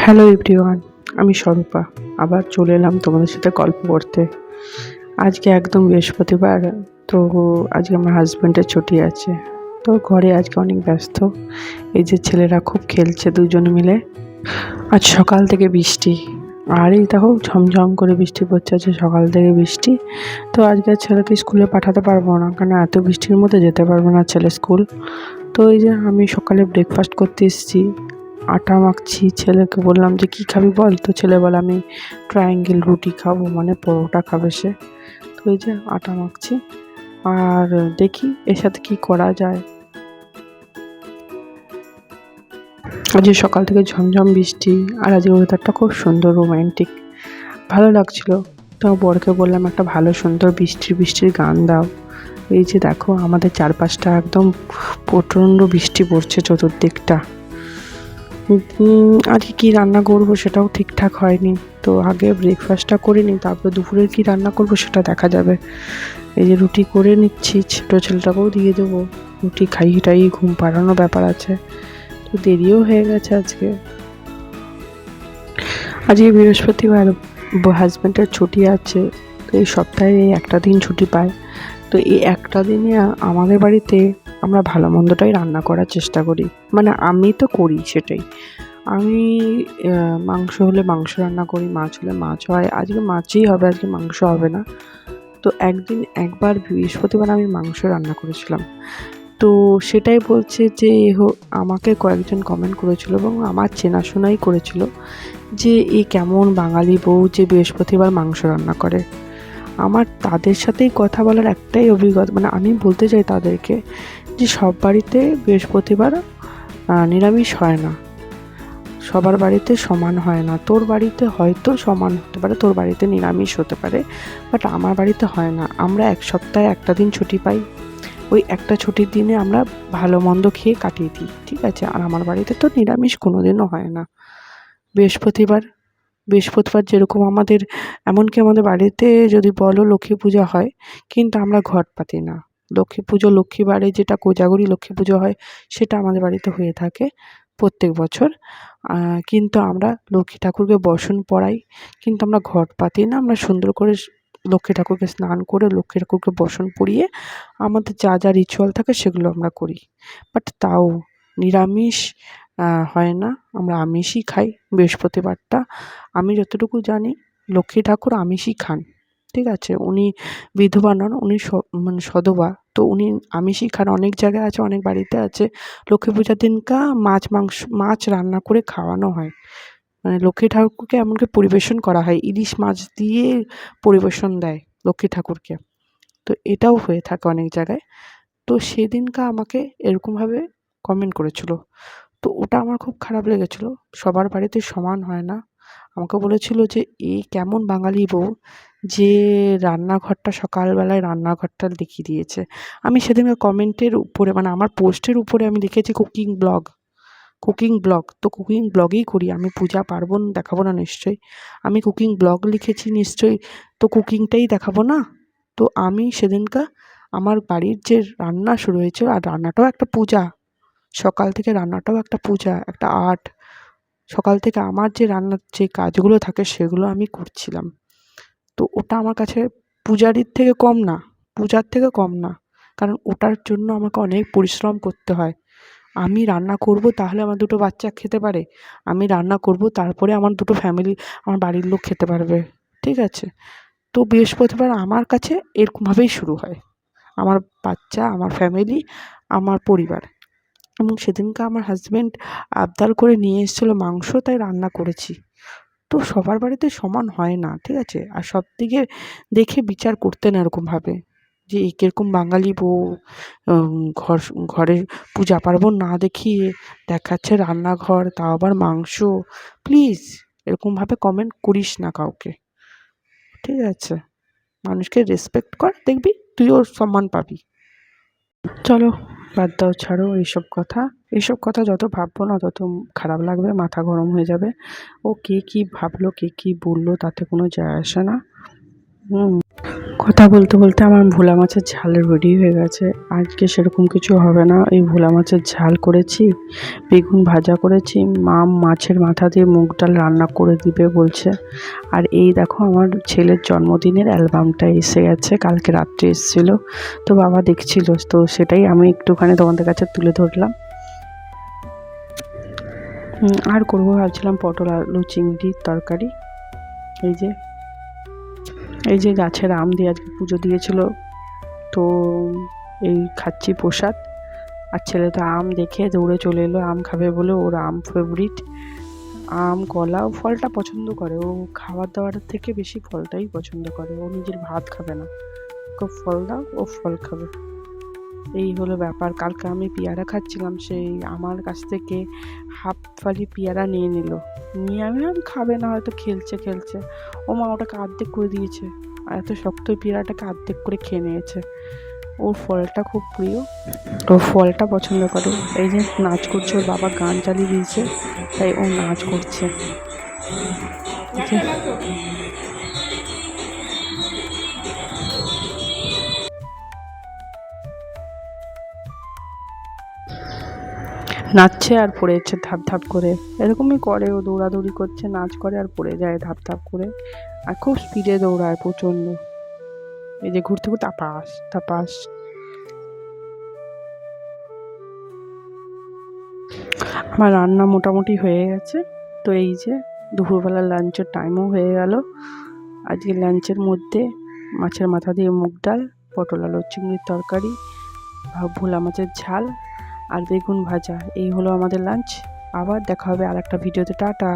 Hello everyone, আমি স্বরূপা। আবার চলে এলাম তোমাদের সাথে গল্প করতে। আজকে একদম বৃহস্পতিবার, তো আজকে আমার হাজব্যান্ডের ছুটি আছে, তো ঘরে আজকে অনেক ব্যস্ত। এই যে ছেলেরা খুব খেলছে দুজনে মিলে। আজ সকাল থেকে বৃষ্টি, আর এই দেখো ঝমঝম করে বৃষ্টি পড়ছে, আছে সকাল থেকে বৃষ্টি। তো আজকে ছেলেকে স্কুলে পাঠাতে পারবো না, কারণ এত বৃষ্টির মধ্যে যেতে পারবো না ছেলে স্কুল। তো এই যে আমি সকালে ব্রেকফাস্ট করতে এসেছি, আটা মাখছি। ছেলেকে বললাম যে কী খাবি বল, তো ছেলে বলে আমি ট্রায়াঙ্গেল রুটি খাবো, মানে পরোটা খাবে সে। তো এই যে আটা মাখছি, আর দেখি এর সাথে কী করা যায়। আজকে সকাল থেকে ঝমঝম বৃষ্টি, আর আজকে ওয়েদারটা খুব সুন্দর, রোম্যান্টিক, ভালো লাগছিল। তো বরকে বললাম একটা ভালো সুন্দর বৃষ্টির বৃষ্টির গান দাও। এই যে দেখো আমাদের চারপাশটা একদম প্রচণ্ড বৃষ্টি পড়ছে চতুর্দিকটা। আজকে কী রান্না করবো সেটাও ঠিকঠাক হয়নি, তো আগে ব্রেকফাস্টটা করে নিই, তারপরে দুপুরের কী রান্না করবো সেটা দেখা যাবে। এই যে রুটি করে নিচ্ছি, ছোটো ছেলেটাকেও দিয়ে দেবো, রুটি খাইয়ে টাইয়ে ঘুম পাড়ানো ব্যাপার আছে, তো দেরিও হয়ে গেছে আজকে। আজকে বৃহস্পতিবার, হাজব্যান্ডের ছুটি আছে, তো এই সপ্তাহে এই একটা দিন ছুটি পায়। তো এই একটা দিনে আমাদের বাড়িতে আমরা ভালো মন্দটাই রান্না করার চেষ্টা করি, মানে আমি তো করি সেটাই। আমি মাংস হলে মাংস রান্না করি, মাছ হলে মাছ হয়। আজকে মাছই হবে, আজকে মাংস হবে না। তো একবার বৃহস্পতিবার আমি মাংস রান্না করেছিলাম। তো সেটাই বলছে যে আমাকে কয়েকজন কমেন্ট করেছিল এবং আমার চেনাশোনাই করেছিল যে এই কেমন বাঙালি বউ যে বৃহস্পতিবার মাংস রান্না করে। আমার তাদের সাথেই কথা বলার একটাই অভিজ্ঞতা, মানে আমি বলতে চাই তাদেরকে যে সব বাড়িতে বৃহস্পতিবার নিরামিষ হয় না, সবার বাড়িতে সমান হয় না। তোর বাড়িতে হয়তো সমান হতে পারে, তোর বাড়িতে নিরামিষ হতে পারে, বাট আমার বাড়িতে হয় না। আমরা এক সপ্তাহে একটা দিন ছুটি পাই, ওই একটা ছুটির দিনে আমরা ভালো মন্দ খেয়ে কাটিয়ে দিই, ঠিক আছে। আর আমার বাড়িতে তো নিরামিষ কোনো দিনও হয় না। বৃহস্পতিবার বৃহস্পতিবার যেরকম আমাদের, এমনকি আমাদের বাড়িতে যদি বলো লক্ষ্মী পূজা হয়, কিন্তু আমরা ঘট পাতি না। লক্ষ্মী পুজো, লক্ষ্মীবারে যেটা কোজাগরি লক্ষ্মী পুজো হয়, সেটা আমাদের বাড়িতে হয়ে থাকে প্রত্যেক বছর। কিন্তু আমরা লক্ষ্মী ঠাকুরকে বসন পড়াই, কিন্তু আমরা ঘট পাতি না। আমরা সুন্দর করে লক্ষ্মী ঠাকুরকে স্নান করে লক্ষ্মী ঠাকুরকে বসন পড়িয়ে আমাদের যা যা রিচুয়াল থাকে সেগুলো আমরা করি। বাট তাও নিরামিষ হয় না, আমরা আমিষই খাই বৃহস্পতিবারটা। আমি যতটুকু জানি লক্ষ্মী ঠাকুর আমিষই খান, ঠিক আছে। উনি বিধবা নন, উনি মানে সধবা, তো উনি আমিষই খান। অনেক জায়গায় আছে, অনেক বাড়িতে আছে লক্ষ্মী পূজার দিনকা মাছ রান্না করে খাওয়ানো হয়, মানে লক্ষ্মী ঠাকুরকে এমনকি পরিবেশন করা হয়, ইলিশ মাছ দিয়ে পরিবেশন দেয় লক্ষ্মী ঠাকুরকে। তো এটাও হয়ে থাকে অনেক জায়গায়। তো সেদিনকা আমাকে এরকমভাবে কমেন্ট করেছিল, তো ওটা আমার খুব খারাপ লেগেছিলো। সবার বাড়িতে সমান হয় না। আমাকে বলেছিল যে এই কেমন বাঙালি বউ যে রান্নাঘরটা সকালবেলায় রান্নাঘরটা দেখিয়ে দিয়েছে। আমি সেদিনকে কমেন্টের উপরে, মানে আমার পোস্টের উপরে আমি লিখেছি কুকিং ব্লগ। তো কুকিং ব্লগই করি আমি, পূজা পার্বণ দেখাবো না নিশ্চয়ই। আমি কুকিং ব্লগ লিখেছি নিশ্চয়ই, তো কুকিংটাই দেখাবো না। তো আমি সেদিনকা আমার বাড়ির যে রান্না শুরু হয়েছে, আর রান্নাটাও একটা পূজা, সকাল থেকে রান্নাটাও একটা পূজা, একটা আর্ট। সকাল থেকে আমার যে রান্নার যে কাজগুলো থাকে সেগুলো আমি করছিলাম। তো ওটা আমার কাছে পূজারীর থেকে কম না, পূজার থেকে কম না, কারণ ওটার জন্য আমাকে অনেক পরিশ্রম করতে হয়। আমি রান্না করব তাহলে আমার দুটো বাচ্চা খেতে পারে, আমি রান্না করব তারপরে আমার দুটো ফ্যামিলি, আমার বাড়ির লোক খেতে পারবে, ঠিক আছে। তো বৃহস্পতিবার আমার কাছে এরকমভাবেই শুরু হয়, আমার বাচ্চা, আমার ফ্যামিলি, আমার পরিবার। এবং সেদিনকে আমার হাজব্যান্ড আবদার করে নিয়ে এসেছিলো মাংস, তাই রান্না করেছি। তো সবার বাড়িতে সমান হয় না, ঠিক আছে। আর সবদিকে দেখে বিচার করতেন এরকমভাবে যে এ কীরকম বাঙালি বউ, ঘরে পূজা পার্বণ না দেখিয়ে দেখাচ্ছে রান্নাঘর, তাও আবার মাংস। প্লিজ এরকমভাবে কমেন্ট করিস না কাউকে, ঠিক আছে। মানুষকে রেসপেক্ট কর, দেখবি তুইও সম্মান পাবি। চলো বাদ দাও, ছাড়ো এইসব কথা যত ভাববো না তত খারাপ লাগবে, মাথা গরম হয়ে যাবে। ও কে কী ভাবলো, কে কী বললো, তাতে কোনো যায় আসে না। কথা বলতে বলতে আমার ভোলা মাছের ঝাল রেডি হয়ে গেছে। আজকে সেরকম কিছু হবে না, এই ভোলা মাছের ঝাল করেছি, বেগুন ভাজা করেছি, মা মাছের মাথা দিয়ে মুগ ডাল রান্না করে দিবে বলছে। আর এই দেখো আমার ছেলের জন্মদিনের অ্যালবামটা এসে গেছে, কালকে রাত্রে এসেছিলো, তো বাবা দেখছিল, তো সেটাই আমি একটুখানি তোমাদের কাছে তুলে ধরলাম। আর করবো ভাবছিলাম পটল আলু চিংড়ির তরকারি। এই যে গাছের আম দিয়ে আজকে পুজো দিয়েছিল, তো এই খাচ্ছি প্রসাদ। আর ছেলেটা আম দেখে দৌড়ে চলে এলো, আম খাবে বলে, ওর আম ফেভারিট। আম কলা, ও ফলটা পছন্দ করে, ও খাবার দাবার থেকে বেশি ফলটাই পছন্দ করে, ও নিজের ভাত খাবে না, ওকে ফল দাও ও ফল খাবে। এই হলো ব্যাপার। কালকে আমি পেয়ারা খাচ্ছিলাম, সেই আমার কাছ থেকে হাফ ফালি পেয়ারা নিয়ে নিল, নিয়ে আমি খাবে না হয়তো, খেলছে, ও মা ওটাকে অর্ধেক করে দিয়েছে, আর এত শক্ত পেয়ারাটাকে অর্ধেক করে খেয়ে নিয়েছে। ওর ফলটা খুব প্রিয়, ও ফলটা পছন্দ করে। এই যে নাচ করছে, ওর বাবা গান চালিয়ে দিয়েছে, তাই ও নাচ করছে। নাচছে আর পড়েছে ধাপ ধাপ করে, এরকমই করে, ও দৌড়াদৌড়ি করছে, নাচ করে আর পড়ে যায় ধাপ ধাপ করে, আর খুব স্পিডে দৌড়ায় প্রচণ্ড। এই যে ঘুরতে ঘুরতে তাপাস তাপাস। আমার রান্না মোটামুটি হয়ে গেছে, তো এই যে দুপুরবেলা লাঞ্চের টাইমও হয়ে গেল। আজকে লাঞ্চের মধ্যে মাছের মাথা দিয়ে মুগ ডাল, পটল আলু চিংড়ির তরকারি, ভোলা মাছের ঝাল আর বেগুন ভাজা, এই হলো আমাদের লাঞ্চ। আবার দেখা হবে আর একটা ভিডিওতে। টাটা।